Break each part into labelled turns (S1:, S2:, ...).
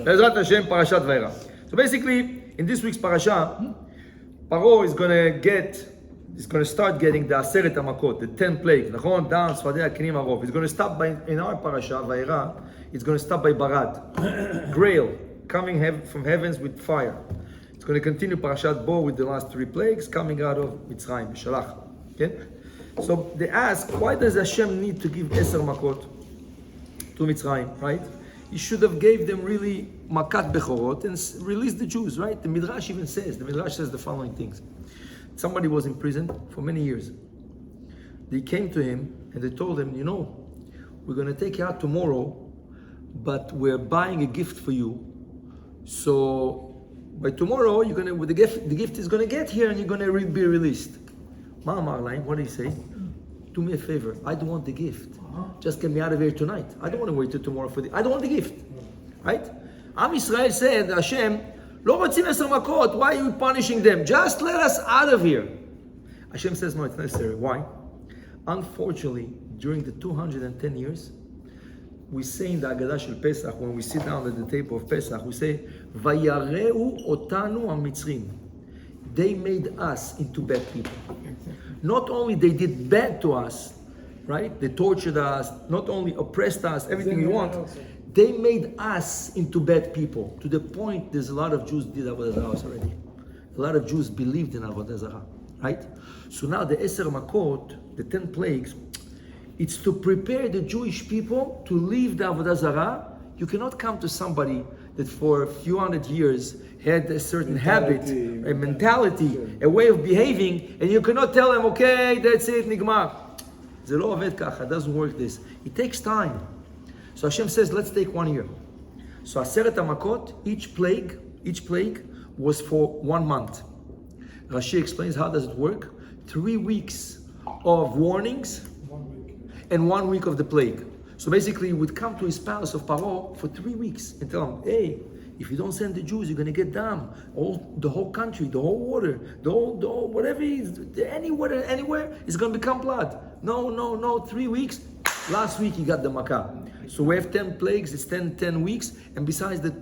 S1: Be'ezrat Hashem, Parashat Vaera. So basically, in this week's parasha, Paro is going to start getting the Aseret HaMakot, the 10 plagues. Nachon, Dan, Sfadei, Kenim, Arov. He's going to stop by, in our parasha, Vaera, it's going to stop by Barad, Grail, coming from heavens with fire. It's going to continue Parashat Bo with the last 3 plagues coming out of Mitzrayim, Shalach. Okay? So they ask, why does Hashem need to give Eser Makot to Mitzrayim, right? He should have gave them really Makat Bechorot and released the Jews, right? The Midrash even says, the following things. Somebody was in prison for many years. They came to him and they told him, we're going to take you out tomorrow, but we're buying a gift for you. So by tomorrow, the gift is going to get here and you're going to be released. Ma'amar Laim, what did he say? Do me a favor. I don't want the gift. Just get me out of here tonight. I don't want to wait till tomorrow I don't want the gift. Right? Am Yisrael said, Hashem, Lo rotzim eser makot. Why are you punishing them? Just let us out of here. Hashem says, no, it's necessary. Why? Unfortunately, during the 210 years, we say in the Agadah Shel Pesach, when we sit down at the table of Pesach, we say, Vayareu otanu ha-Mitzrim. They made us into bad people. Not only they did bad to us, right? They tortured us, not only oppressed us, everything you want. They made us into bad people. To the point, there's a lot of Jews did Avodah Zarah already. A lot of Jews believed in Avodah Zarah, right? So now the Eser Makot, the 10 plagues, it's to prepare the Jewish people to leave the Avodah Zarah. You cannot come to somebody that for a few hundred years had a certain habit, a mentality, a way of behaving, and you cannot tell them, okay, that's it, nigmar. It doesn't work this. It takes time. So Hashem says, let's take 1 year. So Aseret HaMakot, each plague was for 1 month. Rashi explains how does it work. 3 weeks of warnings and 1 week of the plague. So basically, he would come to his palace of Paro for 3 weeks and tell him, hey, if you don't send the Jews, you're going to get down. The whole country, the whole water, the whole whatever it is, anywhere, is going to become blood. No, 3 weeks. Last week, he got the Makkah. So we have 10 plagues, it's 10 weeks, and besides the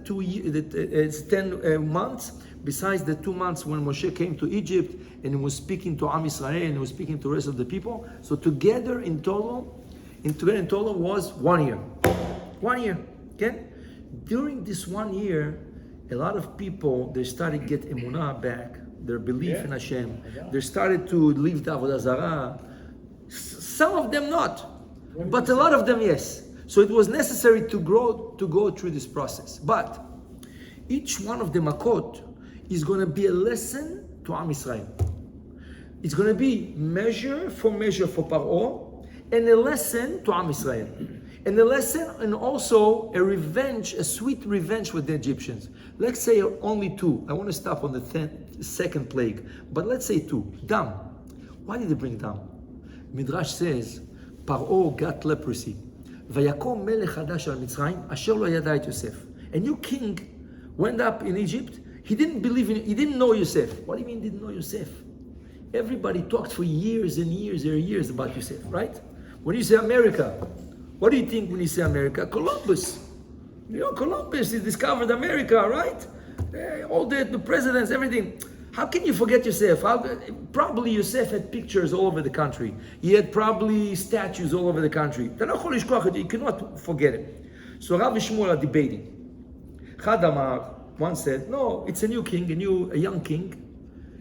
S1: it's 10 months, besides the 2 months when Moshe came to Egypt, and he was speaking to Am Yisrael, and he was speaking to the rest of the people. So together in total was 1 year. 1 year, okay? During this 1 year, a lot of people, they started to get emunah back, their belief in Hashem. They started to leave the Avodah Zarah. Some of them not, but a lot of them yes. So it was necessary to go through this process. But each one of the makot is going to be a lesson to Am Yisrael. It's going to be measure for Paro, and a lesson to Am Yisrael. And a lesson and also a revenge, a sweet revenge with the Egyptians. Let's say only 2. I want to stop on the second plague. But let's say 2. Dam. Why did they bring Dam? Midrash says, Paro got leprosy. Vayakom melech hadash al Mitzrayim, asher lo yada et Yosef. A new king went up in Egypt. He didn't know Yosef. What do you mean didn't know Yosef? Everybody talked for years and years about Yosef, right? When you say America, what do you think when you say America? Columbus. Columbus, he discovered America, right? All the presidents, everything. How can you forget Yosef? Probably Yosef had pictures all over the country. He had probably statues all over the country. You cannot forget it. So Rav and Shmuel are debating. Chad Amar once said, no, it's a new king, a young king.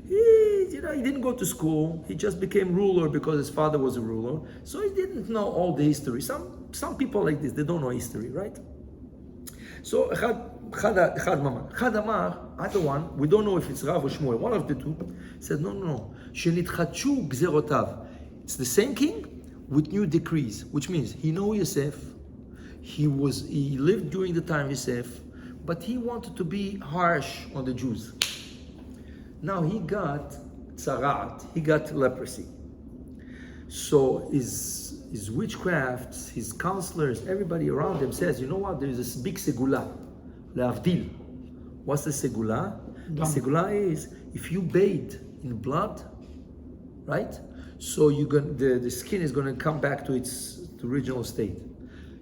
S1: He didn't go to school. He just became ruler because his father was a ruler. So he didn't know all the history. Some people like this, they don't know history, right? So Chad Amar, other one, we don't know if it's Rav or Shmuel, one of the two, said, no. Shenitchachu gzerotav. It's the same king with new decrees, which means he knew Yosef, he lived during the time of Yosef, but he wanted to be harsh on the Jews. Now he got tzarat, he got leprosy. So his witchcraft, his counselors, everybody around him says, you know what, there is this big segula, le'avdil. What's the segula? The segula is, if you bathe in blood, right? So the skin is going to come back to its original state.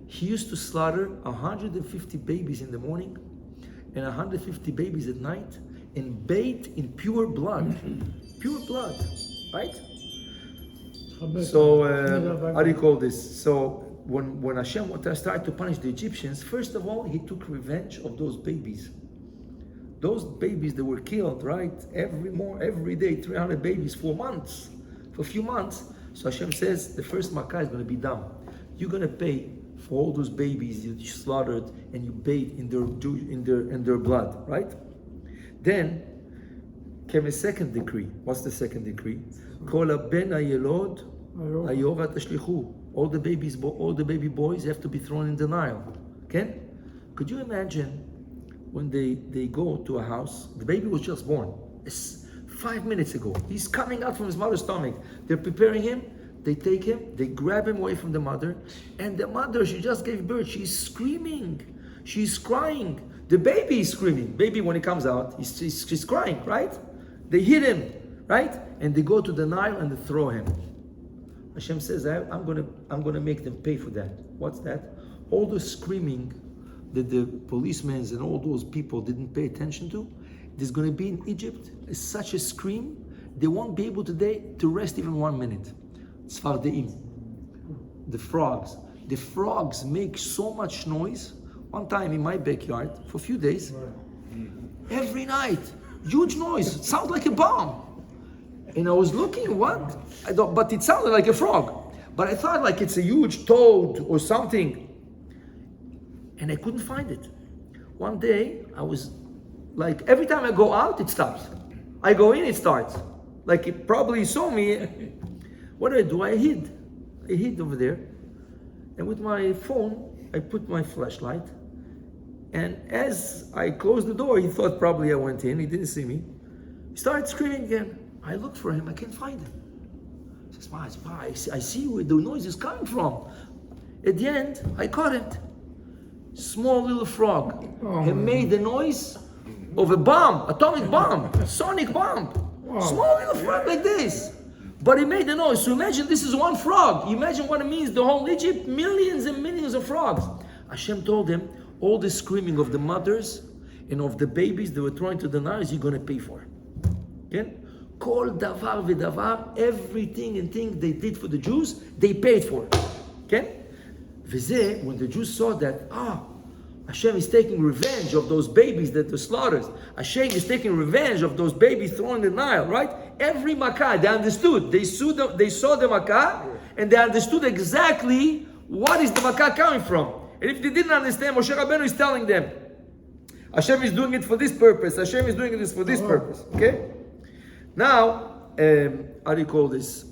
S1: He used to slaughter 150 babies in the morning and 150 babies at night and bathed in pure blood. Pure blood, right? So, how do you call this? So, when Hashem started to punish the Egyptians, first of all, he took revenge of those babies. Those babies that were killed, right? Every day, 300 babies for months, for a few months. So Hashem says the first makkah is going to be done. You're going to pay for all those babies you slaughtered and you bathed in their blood, right? Then came a second decree. What's the second decree? Kol ben hayelod hayora tashlichu. All the baby boys have to be thrown in the Nile. Okay? Could you imagine when they go to a house? The baby was just born. It's 5 minutes ago. He's coming out from his mother's stomach. They're preparing him. They take him. They grab him away from the mother. And the mother, she just gave birth. She's screaming. She's crying. The baby is screaming. Baby, when he comes out, she's crying, right? They hit him, right? And they go to the Nile and they throw him. Hashem says, I'm gonna make them pay for that. What's that? All the screaming that the policemen and all those people didn't pay attention to, there's going to be in Egypt such a scream, they won't be able today to rest even 1 minute. Tzfardeim, the frogs. The frogs make so much noise. One time in my backyard, for a few days, every night, huge noise. It sounds like a bomb. And I was looking, what? But it sounded like a frog. But I thought like it's a huge toad or something. And I couldn't find it. One day, I was like, every time I go out, it stops. I go in, it starts. Like it probably saw me. What do? I hid. I hid over there. And with my phone, I put my flashlight. And as I closed the door, he thought probably I went in. He didn't see me. He started screaming again. I looked for him. I can't find him. He says, "Ma, I see where the noise is coming from." At the end, I caught it. Small little frog. He made the noise of a bomb, atomic bomb, sonic bomb. Small little frog like this. But he made the noise. So imagine this is one frog. Imagine what it means, the whole Egypt, millions and millions of frogs. Hashem told him, all the screaming of the mothers and of the babies they were thrown to the Nile, you're going to pay for. Okay? Kol davar v'davar, everything and thing they did for the Jews, they paid for. Okay? V'zeh, when the Jews saw that, Hashem is taking revenge of those babies that were slaughtered. Hashem is taking revenge of those babies thrown in the Nile, right? Every makkah, they understood. They saw the makkah, and they understood exactly what is the makkah coming from. And if they didn't understand, Moshe Rabbeinu is telling them, Hashem is doing it for this purpose. Hashem is doing this for this purpose. Okay? Now, how do you call this?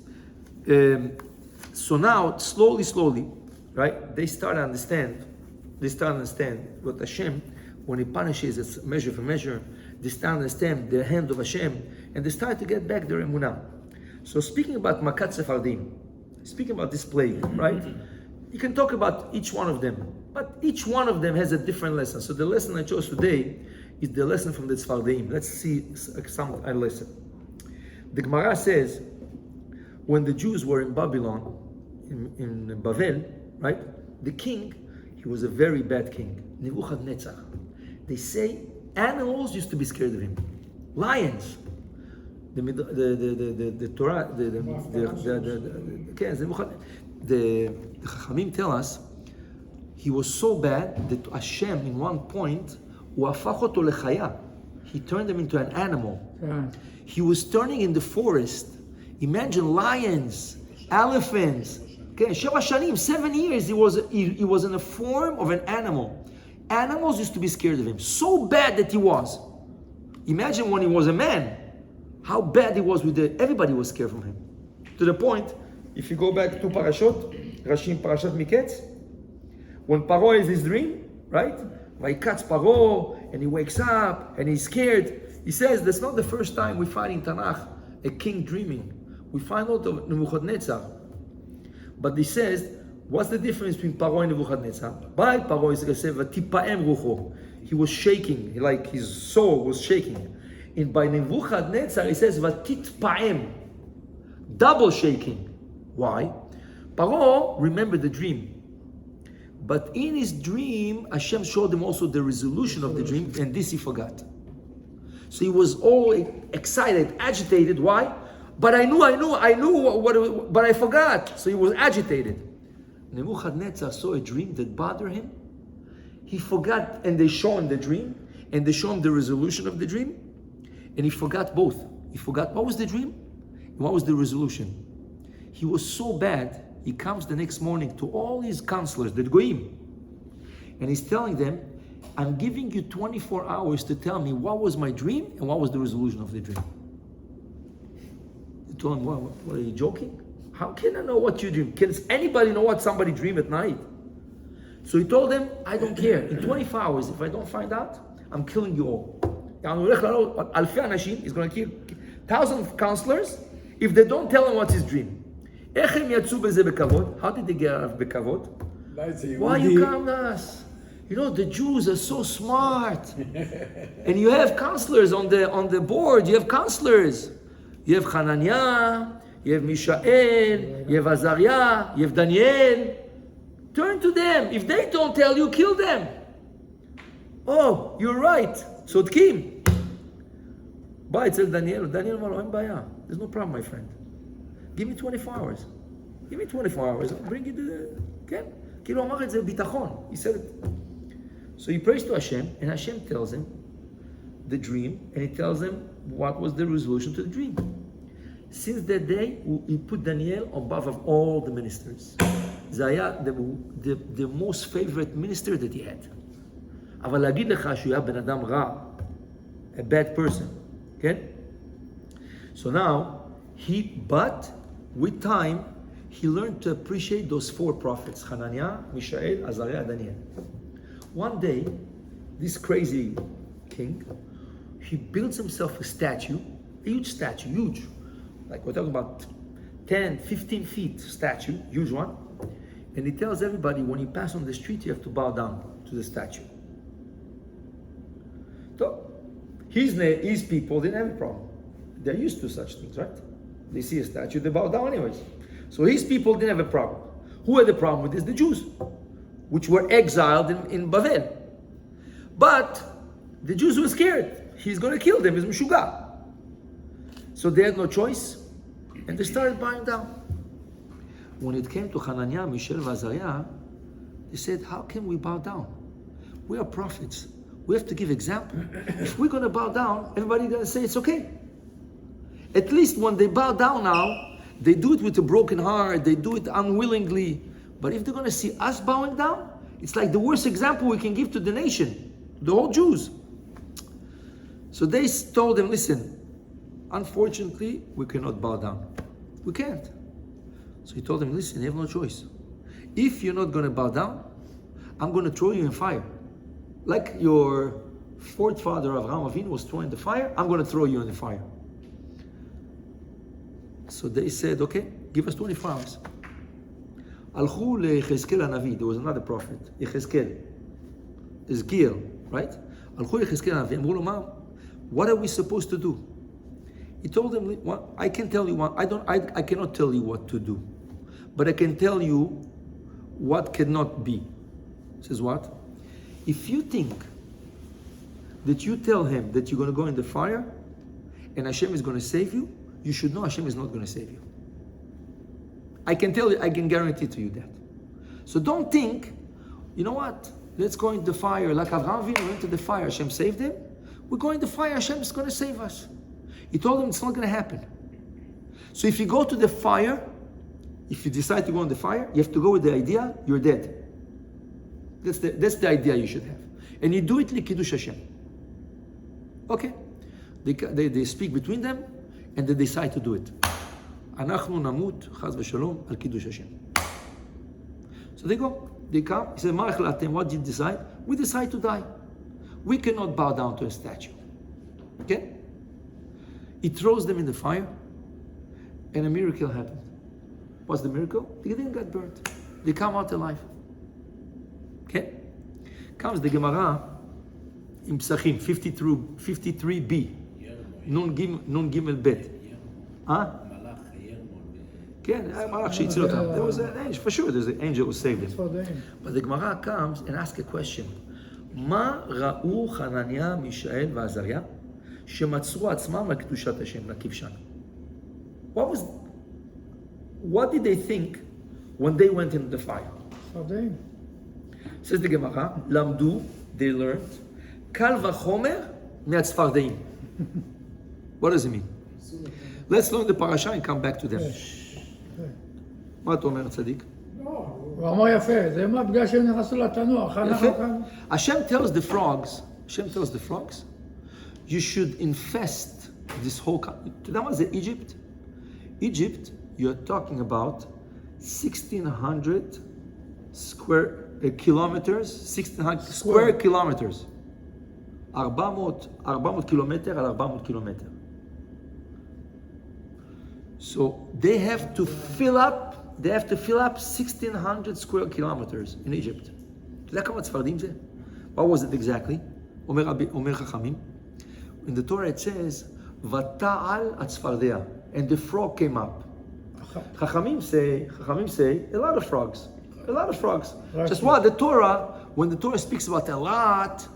S1: So now, slowly, right? They start to understand what Hashem, when He punishes, it's measure for measure. They start to understand the hand of Hashem, and they start to get back their emunah. So speaking about Makat Sephardim, speaking about this plague, right? You can talk about each one of them, but each one of them has a different lesson. So the lesson I chose today is the lesson from the Tzfardim. Let's see a lesson. The Gemara says, when the Jews were in Babylon, in Bavel, right? The king, he was a very bad king, Nebuchadnezzar. They say animals used to be scared of him. Lions. The Torah, the Chachamim tell us he was so bad that Hashem, in one point, he turned him into an animal. Yeah. He was turning in the forest. Imagine lions, elephants. Okay, 7 years he was in the form of an animal. Animals used to be scared of him. So bad that he was. Imagine when he was a man, how bad he was everybody was scared from him. To the point, if you go back to Parashat, Parashat Miketz, when Paro has his dream, right? Vaikatz Paro, and he wakes up, and he's scared. He says, that's not the first time we find in Tanakh a king dreaming. We find out of Nebuchadnezzar. But he says, what's the difference between Paro and Nebuchadnezzar? By Paro is Vatipaem rucho. He was shaking, like his soul was shaking. And by Nebuchadnezzar, he says Vatitpaem, double shaking. Why? Paro remembered the dream. But in his dream, Hashem showed him also the resolution of the dream, and this he forgot. So he was all excited, agitated. Why? But I knew but I forgot. So he was agitated. Nebuchadnezzar saw a dream that bothered him. He forgot, and they show him the dream, and they show him the resolution of the dream, and he forgot both. He forgot what was the dream, and what was the resolution. He was so bad, he comes the next morning to all his counselors, the Goyim, and he's telling them, I'm giving you 24 hours to tell me what was my dream and what was the resolution of the dream. He told him, what are you joking? How can I know what you dream? Can anybody know what somebody dream at night? So he told them, I don't care. In 24 hours, if I don't find out, I'm killing you all. He's going to kill thousands of counselors if they don't tell him what's his dream. How did they get out of bekavod? Why you come to us? You know, the Jews are so smart. And you have counselors on the board. You have counselors. You have Hananiah, you have Mishael, you have Azariah, you have Daniel. Turn to them. If they don't tell you, kill them. Oh, you're right. Sodkim. Bye, tell Daniel. Daniel, there's no problem, my friend. Give me 24 hours. Give me 24 hours. I'll bring you the... Okay? כאילו אמר את זה ביטחון. He said it. So he prays to Hashem, and Hashem tells him the dream, and he tells him what was the resolution to the dream. Since that day, he put Daniel above of all the ministers. זה היה the most favorite minister that he had. אבל להגיד לך שהוא היה בן אדם רע, a bad person, כן? So now, but with time, he learned to appreciate those four prophets, Hananiah, Mishael, Azariah, Daniel. One day, this crazy king, he builds himself a statue, a huge statue, huge. Like we're talking about 10, 15 feet statue, huge one. And he tells everybody, when you pass on the street, you have to bow down to the statue. So, his people didn't have a problem. They're used to such things, right? They see a statue, they bow down anyways. So his people didn't have a problem. Who had the problem with this? The Jews, which were exiled in Bavel. But the Jews were scared. He's going to kill them. He's Meshuga. So they had no choice, and they started bowing down. When it came to Hananiah, Mishael, and Azariah, they said, how can we bow down? We are prophets. We have to give example. If we're going to bow down, everybody's going to say it's okay. At least when they bow down now, they do it with a broken heart, they do it unwillingly. But if they're going to see us bowing down, it's like the worst example we can give to the nation, the whole Jews. So they told them, listen, unfortunately, we cannot bow down. We can't. So he told them, listen, you have no choice. If you're not going to bow down, I'm going to throw you in fire. Like your fourth father, Avraham Avinu, was thrown in the fire, I'm going to throw you in the fire. So they said, okay, give us 24 hours. Alchu leYechezkel HaNavi, there was another prophet, Yechezkel, right? Alchu leYechezkel HaNavi, אמרו לו, מה, what are we supposed to do? He told them, well, I can tell you what, I cannot tell you what to do, but I can tell you what cannot be. He says what? If you think that you tell him that you're going to go in the fire and Hashem is going to save you, you should know Hashem is not going to save you. I can tell you, I can guarantee to you that. So don't think, you know what, let's go in the fire. Like Avraham Avinu went to the fire, Hashem saved him. We're going to the fire, Hashem is going to save us. He told him it's not going to happen. So if you go to the fire, if you decide to go in the fire, you have to go with the idea, you're dead. That's the idea you should have. And you do it like Kiddush Hashem. Okay. They speak between them, and they decide to do it. אנחנו נמות, חס ושלום, על קידוש Hashem. So they go, they come, he said, מה החלטתם? What did you decide? We decide to die. We cannot bow down to a statue. Okay? He throws them in the fire, and a miracle happened. What's the miracle? They didn't get burnt. They come out alive. Okay? Comes the Gemara in Psachim, 53b. Nun Gimel Bet. כן, כן, היה מלאך שהציל אותם. There was an angel, for sure, there's an angel who saved them.
S2: צפרדעים.
S1: But the Gemara comes and asks a question. מה ראו חנניה, מישאל ועזריה שמצאו עצמם על קדושת השם, לכבשן? What did they think when they went into the fire?
S2: צפרדעים.
S1: Says the Gemara, למדו, they learned, קל וחומר מהצפרדעים. What does it mean? Let's learn the parasha and come back to them. מה אתה אומר, צדיק?
S2: הוא אמר יפה, זה מה בגלל שהם נכנסו לתנוח.
S1: Hashem tells the frogs, you should infest this whole country. אתה יודע מה זה Egypt? Egypt, you're talking about 1,600 square kilometers, 1,600 square kilometers. 400 קילומטר על 400 קילומטר. So they have to fill up 1,600 square kilometers in Egypt. אתה יודע כמה צפרדים זה? What was it exactly? אומר חכמים. In the Torah it says, ותעל הצפרדע, and the frog came up. חכמים say, a lot of frogs. Just what? When the Torah speaks about a lot,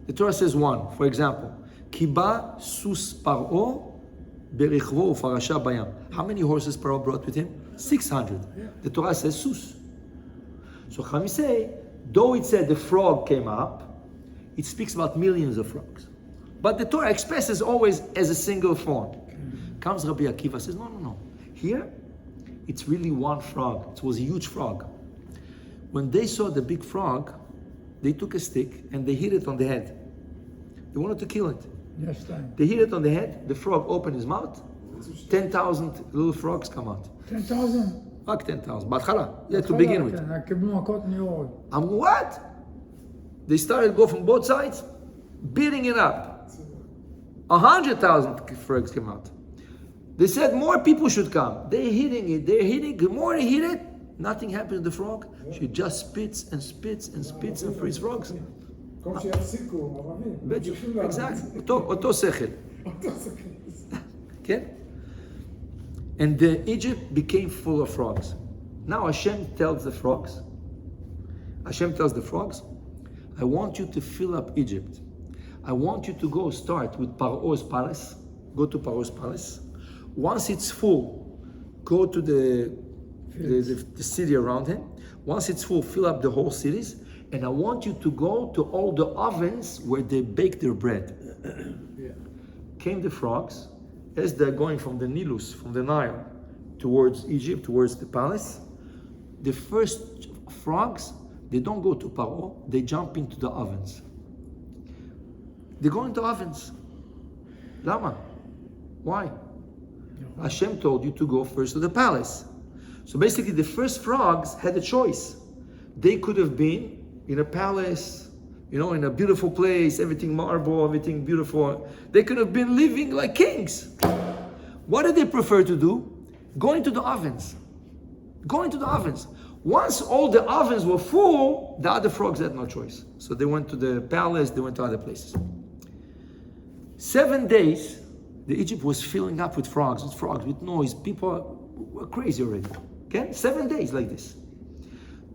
S1: the Torah says one. For example, כי בא סוס פרעה ברכבו ופרשה בים. How many horses Pharaoh brought with him? 600. The Torah says sus. So Chami say, though it said the frog came up, it speaks about millions of frogs. But the Torah expresses always as a single form. Comes Rabbi Akiva, says, no. Here, it's really one frog. It was a huge frog. When they saw the big frog, they took a stick and they hit it on the head. They wanted to kill it.
S2: Yes, time.
S1: They hit it on the head, the frog opened his mouth, 10,000 little frogs come out.
S2: 10,000?
S1: רק 10,000, בהתחלה, to begin with.
S2: קיבלו מכות נאורות.
S1: What? They started to go from both sides, beating it up. 100,000 frogs came out. They said more people should come. They're hitting it. The more they hit it, nothing happens to the frog. She just spits and frees frogs. Exactly. אותו שכל. כן? And Egypt became full of frogs. Now Hashem tells the frogs, I want you to fill up Egypt. I want you to go start with Paro's palace. Go to Paro's palace. Once it's full, go to the city around him. Once it's full, fill up the whole cities. And I want you to go to all the ovens where they bake their bread. Came the frogs. As they're going from the Nilus, from the Nile, towards Egypt, towards the palace, the first frogs, they don't go to Paro, they jump into the ovens. They go into ovens. Lama? Why? Hashem told you to go first to the palace. So basically the first frogs had a choice. They could have been in a palace, in a beautiful place, everything marble, everything beautiful. They could have been living like kings. What did they prefer to do? Going to the ovens. Once all the ovens were full, the other frogs had no choice. So they went to the palace, they went to other places. 7 days, the Egypt was filling up with frogs, with noise. People were crazy already. Okay? 7 days like this.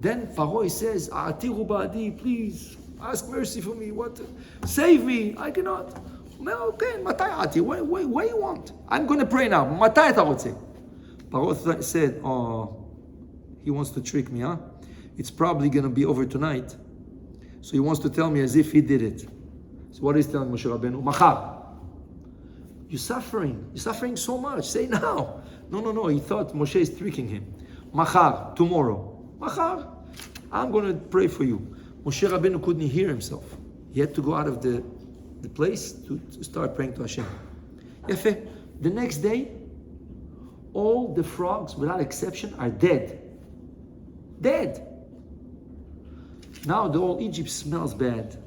S1: Then Pharaoh says, Atiru ba'adi, please, ask mercy for me. What? Save me. I cannot. Okay, matai ati. What you want? I'm going to pray now. Matai ta rotze? Pharaoh said, he wants to trick me, huh? It's probably going to be over tonight. So he wants to tell me as if he did it. So what is he telling Moshe Rabbeinu? Machar. You're suffering so much. Say now. No. He thought Moshe is tricking him. Machar, tomorrow. Machar, I'm going to pray for you. Moshe Rabbeinu couldn't hear himself. He had to go out of the place to start praying to Hashem. Yefe, the next day, all the frogs, without exception, are dead. Dead. Now the whole Egypt smells bad.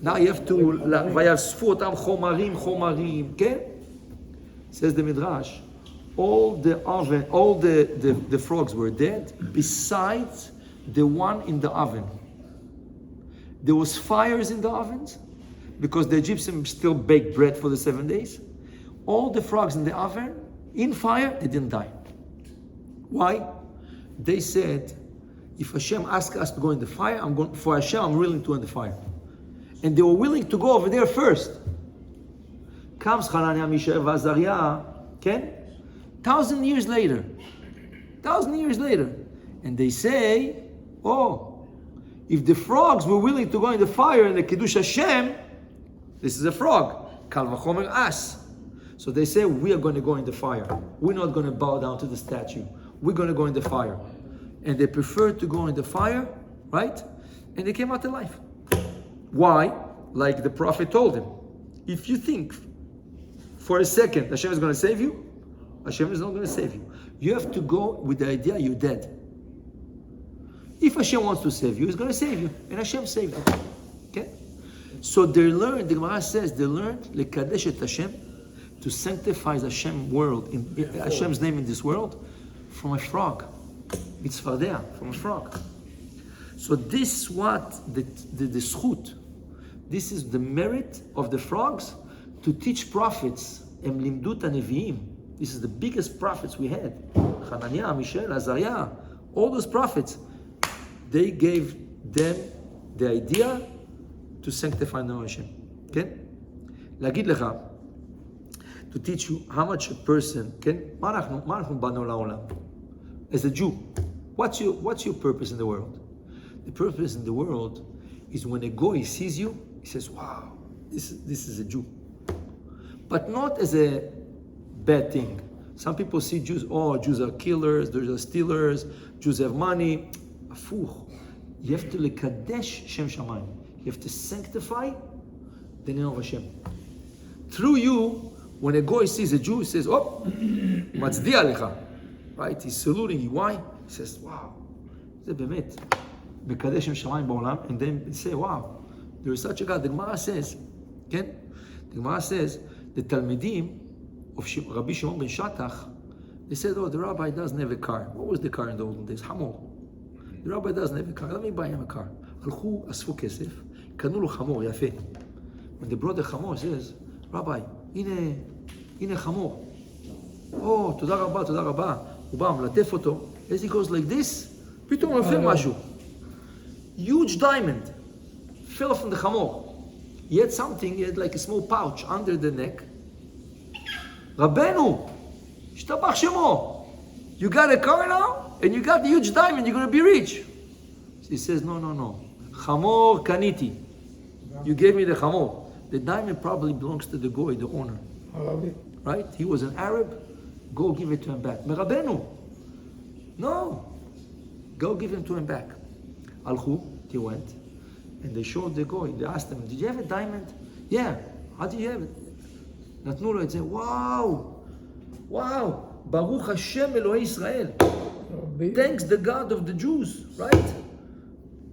S1: Now you have to, ויאספו אותם חומרים, כן? Says the Midrash, all the frogs were dead, besides the one in the oven. There was fires in the ovens, because the Egyptians still baked bread for the 7 days. All the frogs in the oven, in fire, they didn't die. Why? They said, if Hashem asks us to go in the fire, for Hashem, I'm willing to go in the fire. And they were willing to go over there first. Comes Hananiah, Mishael, Azariah, okay? 1,000 years later. And they say, oh, if the frogs were willing to go in the fire in the Kiddush Hashem, this is a frog, Kal Vachomer us. So they say, we are going to go in the fire. We're not going to bow down to the statue. We're going to go in the fire. And they preferred to go in the fire, right? And they came out alive. Why? Like the prophet told him, if you think for a second Hashem is going to save you, Hashem is not going to save you. You have to go with the idea you're dead. If Hashem wants to save you, He's going to save you. And Hashem saved you. Okay? So they learned, the Gemara says, they learned Lekadesh et Hashem, to sanctify Hashem's world, Hashem's name in this world, from a frog. Mitzvardea, from a frog. So this is what the zchut, this is the merit of the frogs to teach prophets. Em limdut neviim. This is the biggest prophets we had. Hananiah, Mishael, Azariah, all those prophets. They gave them the idea to sanctify the Hashem. Okay? להגיד לך, to teach you how much a person can. מה אנחנו באנו לעולם? As a Jew, what's your purpose in the world? The purpose in the world is when a goy sees you, he says, wow, this is a Jew. But not as a bad thing. Some people see Jews, oh, Jews are killers, Jews are stealers, Jews have money. Afuch. You have to lekadesh Shem Shamayim. You have to sanctify the name of Hashem. Through you, when a goy sees a Jew, he says, oh, matzdiya lecha. Right? He's saluting you. Why? He says, wow, זה באמת. מקדש שם שמיים בעולם, and then they say, wow, there is such a God. The Gemara says, כן? The Gemara says, the Talmidim of Rabbi Shimon ben Shatach, they said, oh, the rabbi doesn't have a car. What was the car in the olden days? Hamor. The rabbi doesn't have a car. Let me buy him a car. הלכו, אספו כסף, קנו לו חמור יפה. When they brought the חמור, he says, rabbi, הנה חמור. Oh, תודה רבה, תודה רבה. הוא בא, מלטף אותו. As he goes like this, פתאום הוא נופל משהו. Huge diamond fell from the חמור. He had something, he had like a small pouch under the neck. רבנו, השתבח שמו. You got a car now? And you got the huge diamond, you're going to be rich. He says, no. חמור קניתי. You gave me the חמור. The diamond probably belongs to the goy, the owner. Right? He was an Arab. Go give it to him back. מרבנו. No. Go give him to him back. הלכו, he went. And they showed the goy. They asked him, did you have a diamond? Yeah. How did you have it? נתנו לו את זה. וואו. ברוך השם אלוהי ישראל. Thanks the God of the Jews. Right?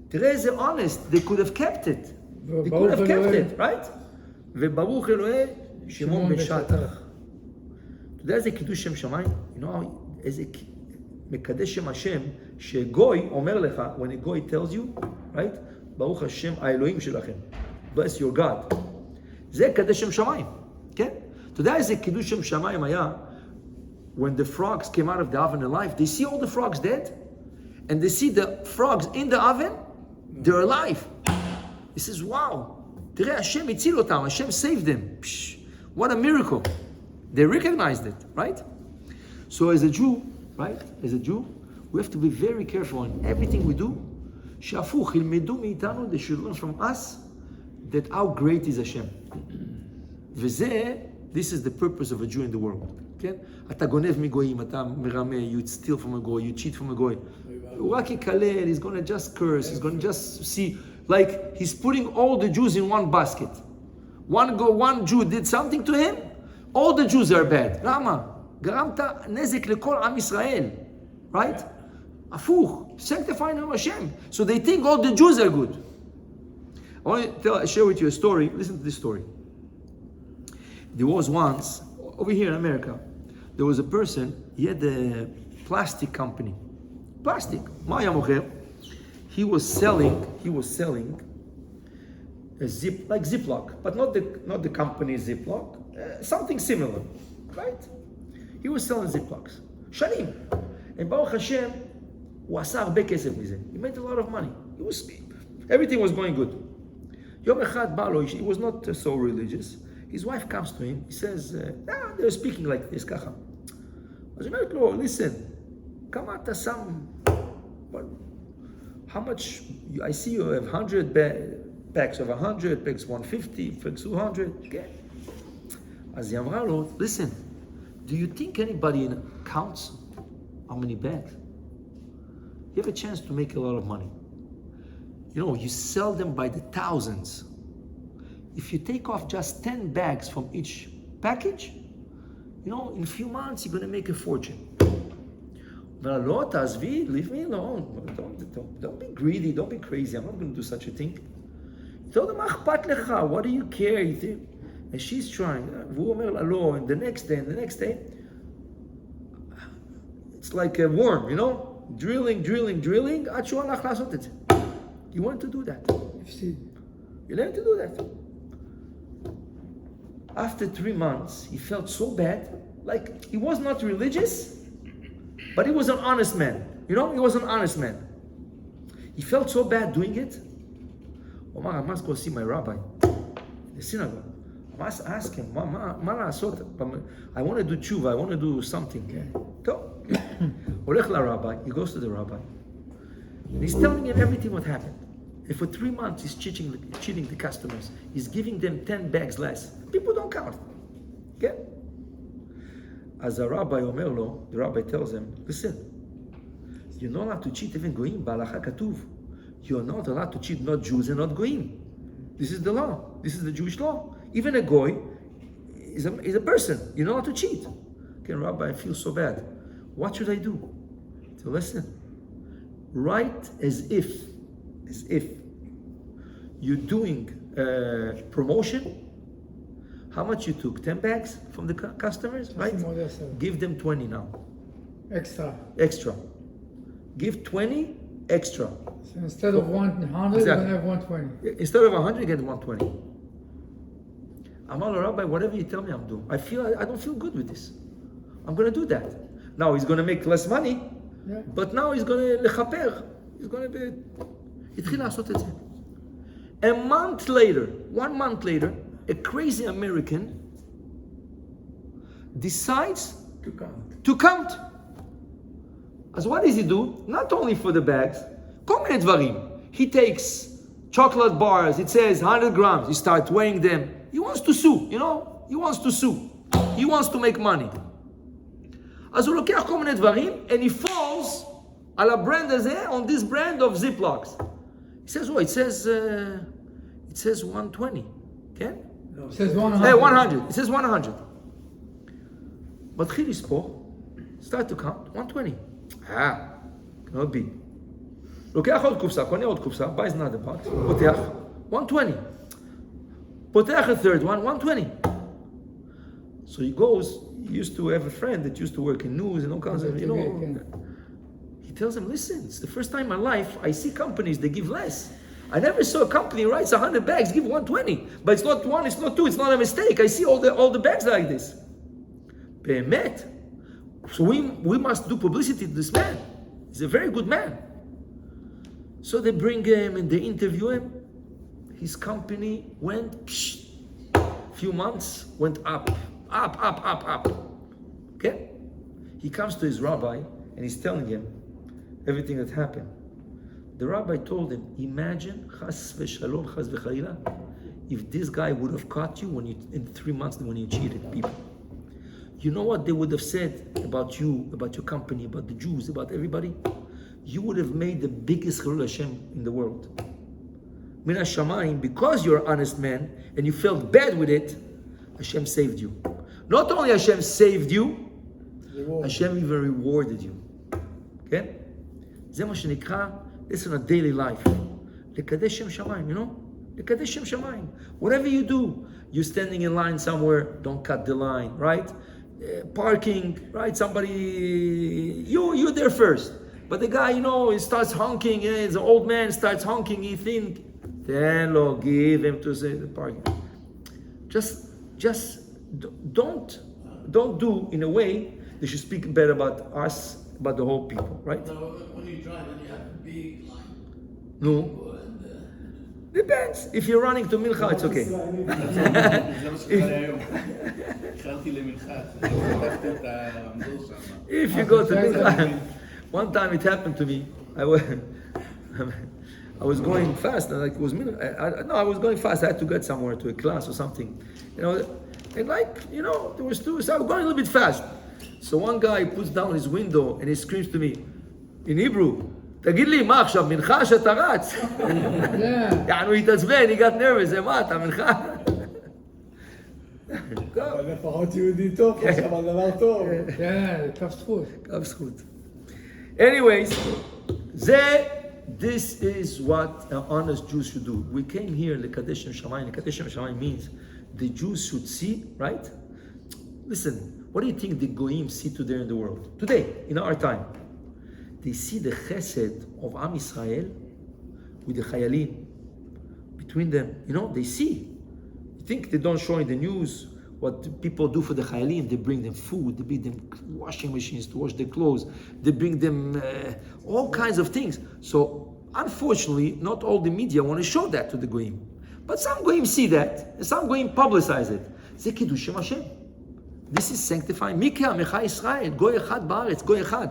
S1: תראה איזה honest. They could have kept it. They could have kept it. Right? וברוך אלוהי שמעון בן שטח. אתה יודע איזה קידוש שם שמיים? You know, איזה מקדש שם השם, שגוי אומר לך, when a goy tells you, right? ברוך השם האלוהים שלכם. Bless your God. זה קדש שם שמיים, כן? אתה יודע איזה קידוש שם שמיים היה? When the frogs came out of the oven alive, they see all the frogs dead, and they see the frogs in the oven, they're alive. He says, wow, תראה, השם הציל אותם, השם saved them. Psh, what a miracle. They recognized it, right? So as a Jew, right? As a Jew, we have to be very careful in everything we do. שהפוך, ילמדו מאיתנו, they should learn from us that how great is Hashem. וזה, this is the purpose of a Jew in the world. כן? אתה גונב מגויים, אתה מרמה, you steal from a goy, you cheat from a goy. הוא רק יקלל, he's going to just curse, he's going to just see, like he's putting all the Jews in one basket. One Jew did something to him, all the Jews are bad. למה? גרמת נזק לכל עם ישראל. Right? הפוך. Sanctifying Him Hashem. So they think all the Jews are good. I want to share with you a story. Listen to this story. There was once, over here in America, there was a person, he had a plastic company. Plastic. מה היה מוכר? He was selling a Ziploc, but not the company Ziploc, something similar, right? He was selling Ziplocs. שנים. And Baruch Hashem, הוא עשה הרבה כסף מזה. He made a lot of money. Everything was going good. יום אחד בא לו, he was not so religious. His wife comes to him, he says, they're speaking like this, ככה. אז היא אומרת לו, listen, כמה אתה שם, how much, I see you have 100 packs of 100, packs 150, packs 200, כן. אז היא אמרה לו, listen, do you think anybody counts how many bags? You have a chance to make a lot of money. You know, you sell them by the thousands. If you take off just 10 bags from each package, you know, in a few months, you're going to make a fortune. But לא, תעזבי, leave me alone. Don't be greedy, don't be crazy. I'm not going to do such a thing. תגיד לו, מה אכפת לך? What do you care? And she's trying. והוא אומר לה, לא, and the next day, it's like a worm, you know? Drilling, עד שהוא הלך לעשות את זה. You want to do that. You learn to do that. After 3 months, he felt so bad, like he was not religious, but he was an honest man. You know, he was an honest man. He felt so bad doing it. Omar, I must go see my rabbi in the synagogue. I must ask him, I want to do tshuva, I want to do something. Go. Olech la rabbi, he goes to the rabbi. And he's telling him everything what happened. And for 3 months, he's cheating the customers. He's giving them 10 bags less. People don't count. Okay? As the rabbi tells him, listen, you're not allowed to cheat even goyim. Ba'alacha katuv. You're not allowed to cheat not Jews and not goyim. This is the law. This is the Jewish law. Even a goy is a person. You're not allowed to cheat. Okay, Rabbi, I feel so bad. What should I do? So listen. Write as if you're doing promotion. How much you took? 10 bags from the customers, right? Give them 20 now. Extra. Give 20 extra.
S2: So instead of 100,
S1: exactly.
S2: You're going to have 120.
S1: Instead of 100, you get 120. Amar Rabbi, whatever you tell me, I'm doing. I don't feel good with this. I'm going to do that. Now he's going to make less money, but now he's going to lechaper. He's going to be. התחיל לעשות את זה. 1 month later, a crazy American decides to count. As what does he do? Not only for the bags, כל מיני דברים. He takes chocolate bars, it says 100 grams, he starts weighing them. He wants to sue, you know? He wants to sue. He wants to make money. אז הוא לוקח כל מיני דברים, and he falls על הברנד הזה, on this brand of Ziplocs. He says, it says 120, okay?
S2: No, it says 100.
S1: Hey, 100. It says 100. מתחיל לספור, start to count, 120. cannot be. לוקח עוד קופסה, קונה עוד קופסה, buys another box, פותח, 120. פותח a third one, 120. So he used to have a friend that used to work in news and all kinds of, you know. He tells him, listen, it's the first time in my life I see companies, they give less. I never saw a company writes 100 bags, give 120. But it's not 1, it's not 2, it's not a mistake. I see all the bags like this. באמת. So we must do publicity to this man. He's a very good man. So they bring him and they interview him. His company went, few months, went up. Okay? He comes to his rabbi and he's telling him everything that happened. The rabbi told him, imagine, chas v'shalom, chas v'chalila, if this guy would have caught you in 3 months when you cheated people. You know what they would have said about you, about your company, about the Jews, about everybody? You would have made the biggest Chilul Hashem in the world. Min hashamayim, because you're an honest man and you felt bad with it, Hashem saved you. Not only Hashem saved you, Hashem even rewarded you. Okay? זה מה שנקרא, this is a daily life. לקדש שם שמיים, you know? לקדש שם שמיים. Whatever you do, you're standing in line somewhere, don't cut the line, right? Parking, right? Somebody, you're there first. But the guy, you know, he starts honking, the old man starts honking, he think, then Lord, give him to say the parking. Just don't do in a way they should speak bad about us about the whole people, right?
S3: So when you drive, then you have a big line.
S1: No. Depends. If you're running to Mincha, it's okay.
S4: זה מה שקרה לי היום. התחלתי למנחה, פתחתי את הרמזור שם.
S1: If you go to Mincha, one time it happened to me. I was going fast, and like it was I was going fast. I had to get somewhere to a class or something, and there was two. So I was going a little bit fast. So one guy puts down his window and he screams to me in Hebrew, תגיד לי, מה עכשיו, מנחה שאתה רץ? יענו התעצבן, he got nervous, מה, אתה מנחה?
S2: אבל לפחות יהודי טוב, חשב על דבר טוב. כן, קו זכות.
S1: קו זכות. Anyways, this is what honest Jews should do. We came here לקדש שם שמיים. לקדש שם שמיים means the Jews should see, right? Listen, what do you think the Goyim see today in the world? Today, in our time. They see the chesed of Am Israel with the Chayalim, between them. They see. You think they don't show in the news what people do for the Chayalim? They bring them food, they bring them washing machines to wash their clothes, they bring them all kinds of things. So, unfortunately, not all the media want to show that to the Goyim. But some Goyim see that, and some Goyim publicize it. זה קידוש שם השם. This is sanctifying. מי כעמך ישראל, גוי אחד בארץ, גוי אחד.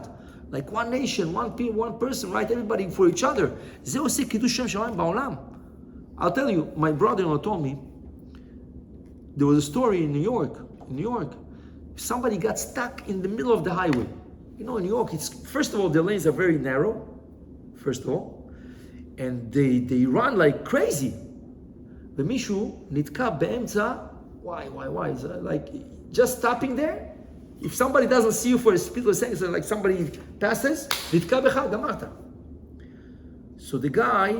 S1: Like one nation, one person, right? Everybody for each other. זה עושה קידוש שם שמיים בעולם. I'll tell you, my brother-in-law told me, there was a story in New York, somebody got stuck in the middle of the highway. In New York, first of all, the lanes are very narrow, first of all, and they run like crazy. ומישהו נתקע באמצע, why? Is like just stopping there? If somebody doesn't see you for a split of seconds, like somebody passes, נתקע בך, גמרת. So the guy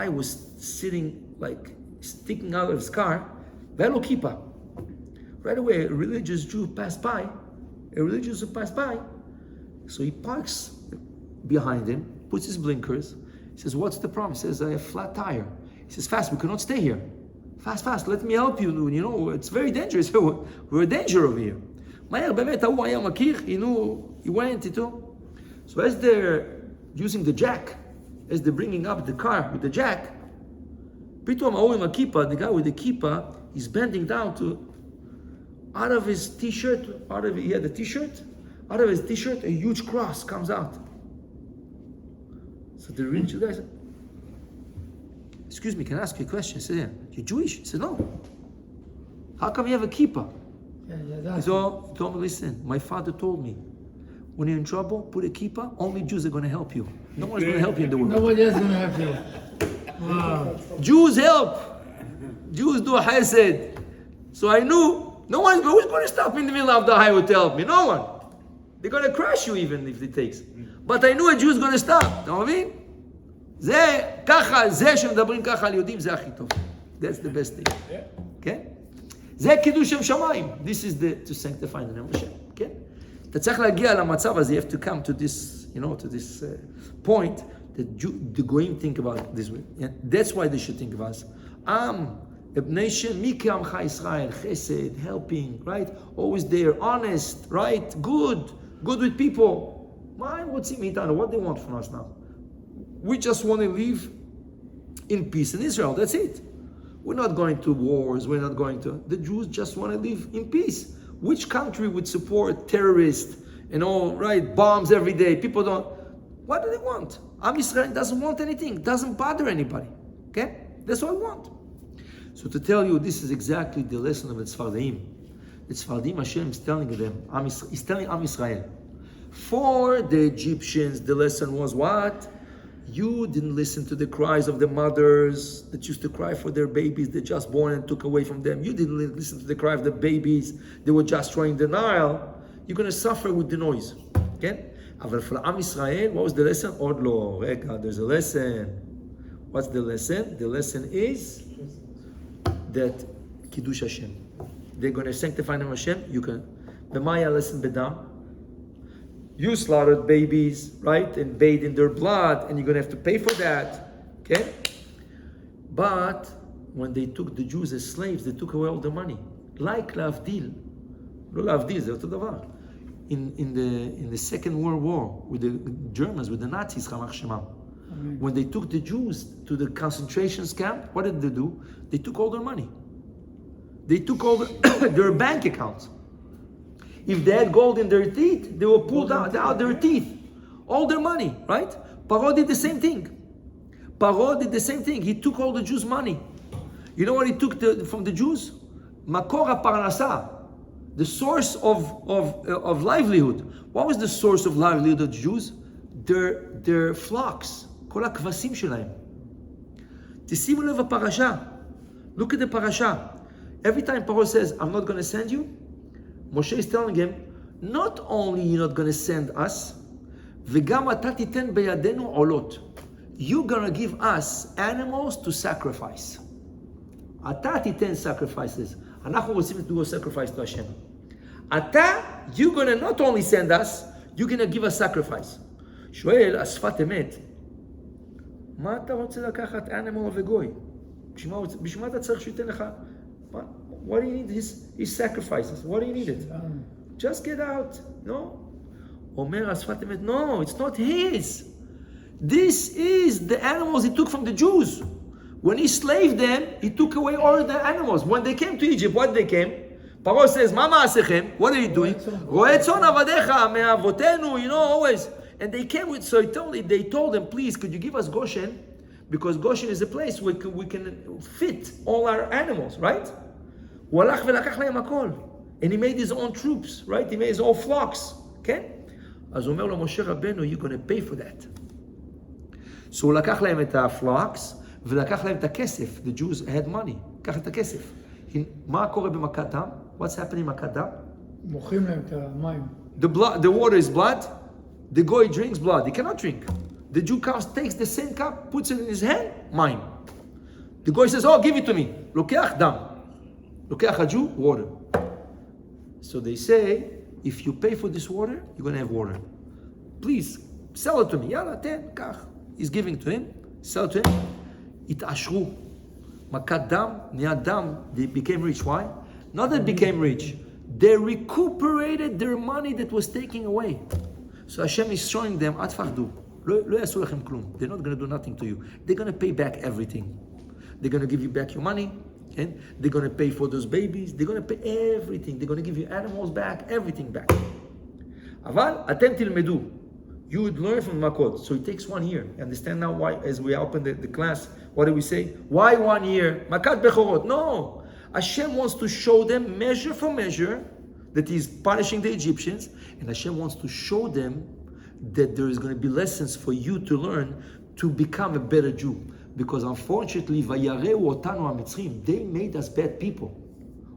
S1: was sitting like sticking out of his car, והיה לו כיפה. Right away, a religious Jew passed by, so he parks behind him, puts his blinkers, he says, what's the problem? He says, I have a flat tire. He says, fast, we cannot stay here. Fast, let me help you, it's very dangerous, we're in danger over here. מהר, באמת, ההוא היה מכיר, he went איתו. So as they're using the jack, as they're bringing up the car with the jack, פתאום ההוא עם הכיפה, the guy with the כיפה, he's bending down out of his t-shirt, he had a t-shirt, out of his t-shirt, a huge cross comes out. So the religious guy said, excuse me, can I ask you a question? He said, yeah. You're Jewish? He said, no. How come you have a kippah? He told me, listen, my father told me, when you're in trouble, put a kippah, only Jews are going to help you. No one's going to help you in the world.
S2: Nobody else going to help you. Wow.
S1: Jews help. Jews do chesed. So I knew, who's going to stop in the middle of the highway to help me? No one. They're going to crash you even if it takes. But I knew a Jew is going to stop. אתה מבין? זה שמדברים ככה על יהודים, זה הכי טוב. That's the best thing. כן? זה קידוש שם שמיים. This is to sanctify the name of Hashem. כן? אתה צריך להגיע למצב הזה, you have to come to this, to this point that the Goyim think about it this way. Yeah? That's why they should think of us. A nation, מי כעמך ישראל, chesed, helping, right? Always there, honest, right? Good with people. What's in מאיתנו? What they want from us now? We just want to live in peace in Israel. That's it. We're not going to wars. We're not going to. The Jews just want to live in peace. Which country would support terrorists and all, right? Bombs every day. People don't. What do they want? Am Israel doesn't want anything. Doesn't bother anybody. Okay? That's what we want. So to tell you, this is exactly the lesson of the Tzfardim. The Tzfardim, Hashem is telling them, He's telling Am Israel. For the Egyptians, the lesson was what? You didn't listen to the cries of the mothers that used to cry for their babies they just born and took away from them. You didn't listen to the cry of the babies they were just throwing the Nile. You're going to suffer with the noise. Okay? אבל for Am Israel, what was the lesson? עוד לא, רגע, there's a lesson. What's the lesson? The lesson is that Kiddush Hashem. They're going to sanctify the name of Hashem. You can. במה היה lesson בדם? You slaughtered babies, right? And bathed in their blood, and you're going to have to pay for that. Okay? But when they took the Jews as slaves, they took away all the money. Like להבדיל. לא להבדיל, זה אותו דבר. in the Second World War with the Germans, with the Nazis, when they took the Jews to the concentration camp, what did they do? They took all their money. They took all their bank accounts. If they had gold in their teeth, they will pull out their teeth. All their money, right? Paro did the same thing. Paro did the same thing. He took all the Jews' money. You know what he took from the Jews? Makor parnasa, the source of livelihood. What was the source of livelihood of the Jews? Their flocks. כל הכבשים שלהם. תשימו לב הפרשה. Look at the parasha. Every time Paro says, I'm not going to send you, Moshe is telling him, not only you're not going to send us, וגם אתה תיתן בידינו עולות. You're going to give us animals to sacrifice. אתה תיתן sacrifices. אנחנו רוצים to do a sacrifice to Hashem. אתה, you're going to not only send us, you're going to give us sacrifice. שואל, השפת אמת, מה אתה רוצה לקחת animal וגוי? בשביל מה אתה צריך שייתן לך? What do you need his sacrifices? What do you need it? Just get out. No. אומר השפת אמת, no, it's not his. This is the animals he took from the Jews. When he slaved them, he took away all the animals. When they came to Egypt, what they came? Paro says, מה מעשיכם? What are you doing? רועה צאן עבדיך מאבותינו, always. And they came with, so they told them, please, could you give us Goshen? Because Goshen is a place where we can fit all our animals, right? הוא הלך ולקח להם הכל. And he made his own troops, right? He made his own flocks, כן? אז הוא אומר לו, משה רבנו, you're going to pay for that. So הוא לקח להם את ה-flocks, ולקח להם את הכסף. The Jews had money. לקח את הכסף. מה קורה במכת דם? What's happening במכת דם?
S2: מוכרים להם את המים.
S1: The water is blood. The goy drinks blood. He cannot drink. The Jew comes, takes the same cup, puts it in his hand, mine. The goy says, oh, give it to me. לוקח דם. לוקח a Jew, water. So they say, if you pay for this water, you're going to have water. Please, sell it to me. יאללה, תן, קח. He's giving to him. Sell it to him. התעשרו. מכת דם, נהיה דם. They became rich. Why? Not that they became rich. They recuperated their money that was taken away. So Hashem is showing them, אל תפחדו. לא יעשו לכם כלום. They're not going to do nothing to you. They're going to pay back everything. They're going to give you back your money. Okay? They're going to pay for those babies. They're going to pay everything. They're going to give you animals back, everything back. אבל אתם תלמדו. You would learn from Makot. So it takes 1 year. You understand now why, as we open the class, what do we say? Why 1 year? Makat Bechorot. No. Hashem wants to show them measure for measure that He's punishing the Egyptians. And Hashem wants to show them that there is going to be lessons for you to learn to become a better Jew. Because unfortunately, Vayareu otanu hamitzrim, they made us bad people.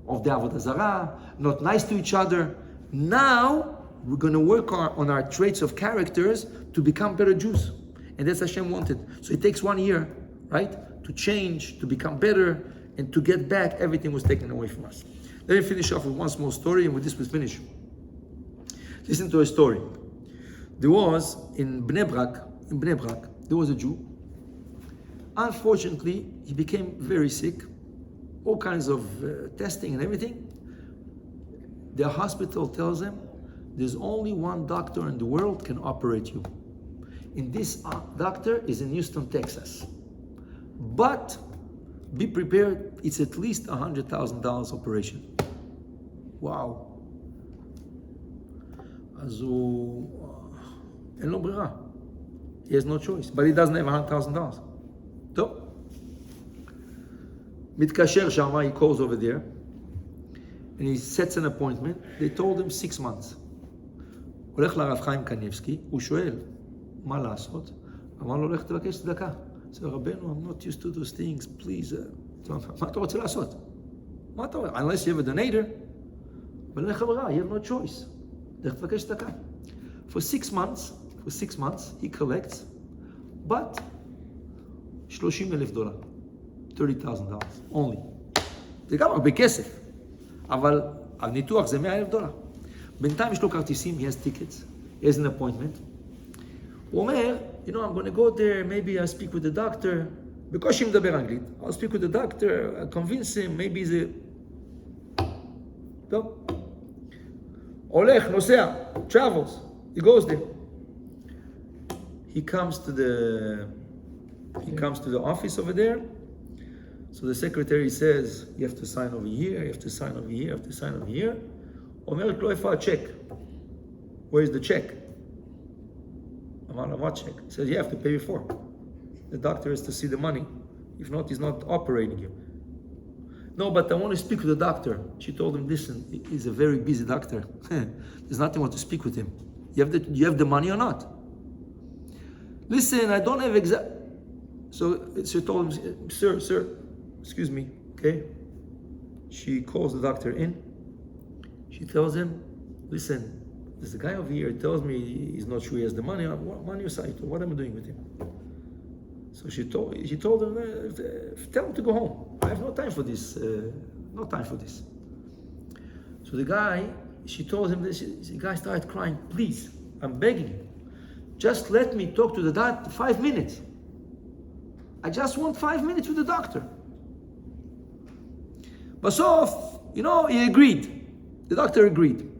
S1: Of the Avodah Zarah, not nice to each other. Now, we're going to work on our traits of characters to become better Jews. And that's Hashem wanted. So it takes 1 year, right? To change, to become better, and to get back everything was taken away from us. Let me finish off with one small story, and with this we'll finish. Listen to a story. There was, in Bnei Brak, there was a Jew. Unfortunately, he became very sick. All kinds of testing and everything. The hospital tells him, there's only one doctor in the world can operate you. And this doctor is in Houston, Texas. But be prepared, it's at least $100,000 operation. Wow. אז הוא, אין לו ברירה. He has no choice, but he doesn't have $100,000. טוב. מתקשר שם, he calls over there, and he sets an appointment. They told him 6 months. הולך לרב חיים קניבסקי, הוא שואל, מה לעשות? אמר לו, הולך תבקש צדקה. זה רבנו, I'm not used to those things, please. מה אתה רוצה לעשות? מה אתה רוצה? Unless you have a donator. אבל אין לך ברירה, you have no choice. הולך תבקש צדקה. For 6 months, he collects, but $30,000, $30,000 only. זה גם הרבה כסף, אבל הניתוח זה $100,000. בינתיים יש לו כרטיסים, he has tickets, he has an appointment. הוא אומר, I'm going to go there, maybe I'll speak with the doctor. בקושי מדבר אנגלית. I'll speak with the doctor, I'll convince him, maybe זה... טוב. הולך, נוסע, travels. He goes there. He comes to the office over there. So the secretary says, you have to sign over here, you have to sign over here, you have to sign over here. אומרת לו, איפה הצ'ק? Where's the check? אמר לו, what check? He says, you have to pay before. The doctor has to see the money. If not, he's not operating you. No, but I want to speak with the doctor. She told him, listen, he's a very busy doctor. There's nothing want to speak with him. You have the money or not? Listen, I don't have exact. So she told him, sir, excuse me, okay? She calls the doctor in. She tells him, listen, there's a guy over here. He tells me he's not sure he has the money. What money aside? What am I doing with him? So she told him, tell him to go home. I have no time for this. No time for this. So the guy, she told him this. The guy started crying. Please, I'm begging you. Just let me talk to the doctor 5 minutes. I just want 5 minutes with the doctor. בסוף, he agreed. The doctor agreed.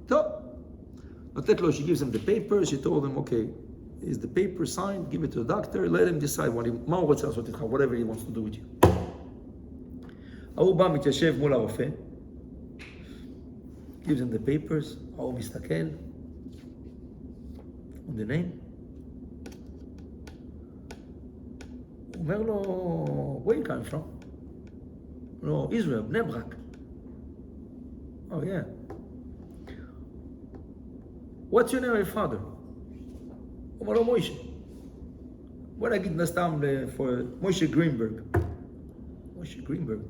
S1: So, she gives him the paper. She told him, okay, is the paper signed? Give it to the doctor. Let him decide whatever he wants to do with you. ההוא בא מתיישב מול הרופא. Gives him the papers. ההוא מסתכל. On the name. הוא אומר לו, where you coming from? No, Israel, בני ברק. Oh yeah. What's your name of your father? הוא אומר לו, מוישה. בוא נגיד נסתם for מוישה גרינברג. מוישה גרינברג.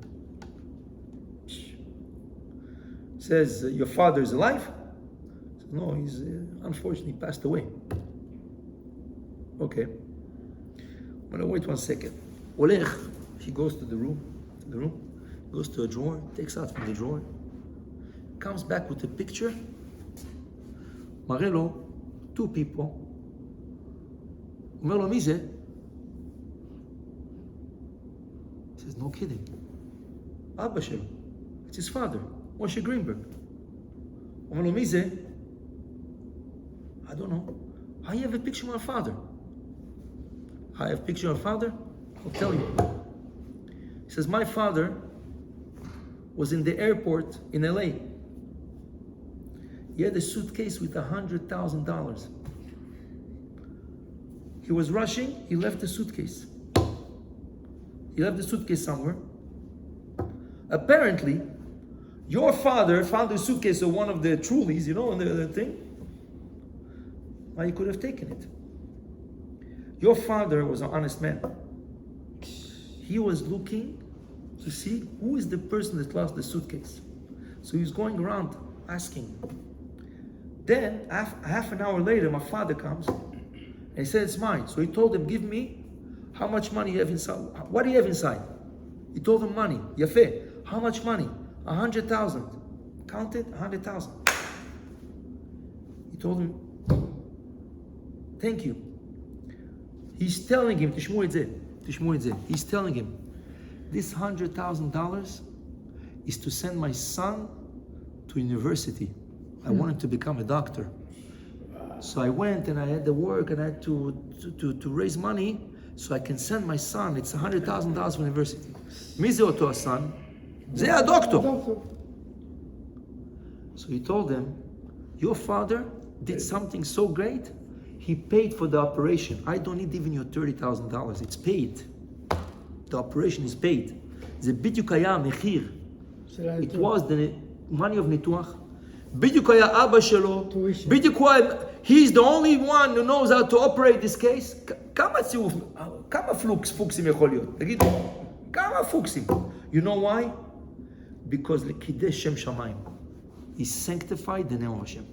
S1: Says, your father is alive? Says, no, he's unfortunately passed away. Okay. I'm gonna wait 1 second. הולך, he goes to the room, goes to a drawer, takes out from the drawer, comes back with a picture, מראה לו 2 people, אומר לו, מי זה? He says, no kidding. אבא שלו. It's his father, משה גרינברג. אומר לו, מי זה? I don't know. I have a picture of my father. I have a picture of father? I'll tell you. He says, my father was in the airport in LA. He had a suitcase with $100,000. He was rushing, he left the suitcase. He left the suitcase somewhere. Apparently, your father found the suitcase of one of the Trulies, in the thing. Now he could have taken it. Your father was an honest man. He was looking to see who is the person that lost the suitcase. So he was going around asking. Then, half an hour later, my father comes and he said, it's mine. So he told him, give me how much money you have inside. What do you have inside? He told him money. Yafeh. How much money? 100,000. Counted 100,000. He told him, thank you. He's telling him, תשמעו את זה. He's telling him, this $100,000 is to send my son to university. I wanted to become a doctor. So I went and I had to work and I had to raise money so I can send my son. It's $100,000 for university. מי זה אותו הסן? זה הדוקטור. So he told them, your father did something so great, he paid for the operation. I don't need even your $30,000. It's paid. The operation is paid. זה בדיוק היה המחיר. It was the money of ניתוח. בדיוק היה אבא שלו. בדיוק הוא היה... He's the only one who knows how to operate this case. כמה פוקסים יכול להיות? תגידו. כמה פוקסים? You know why? Because לקידש שם שמיים. He sanctified the name of Hashem.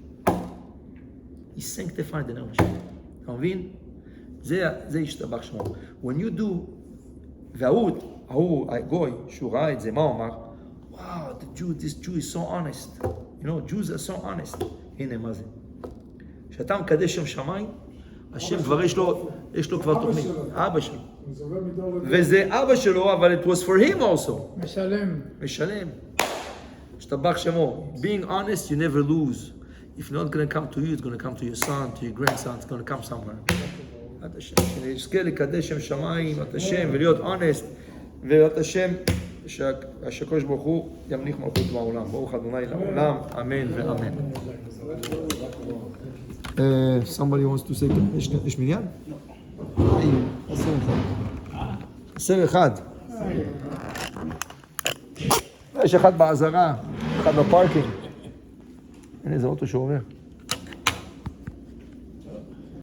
S1: He sanctified the name of Hashem. אתה מבין? זה ישתבח שמו. When you do, וההוא, הגוי, שהוא ראה את זה, מה הוא אמר? Wow, this Jew is so honest. Jews are so honest. הנה, מה זה? כשאתה מקדש שם שמיים, השם כבר יש לו כבר תוכנית. אבא שלו. וזה אבא שלו, אבל it was for him also. משלם. השתבח שמו. Being honest, you never lose. If not going to come to you, it's going to come to your son, to your grandson, it's going to come somewhere. את השם, שנזכה לקדש שם שמיים, את השם, ולהיות honest, ואת השם, שהקדוש ברוך הוא ימליך מלכות בעולם. ברוך ה' לעולם, אמן ואמן. Somebody wants to say, יש מניין? עשר אחד. יש אחד בעזרה, אחד בפארקינג. הנה איזה אוטו שעובר.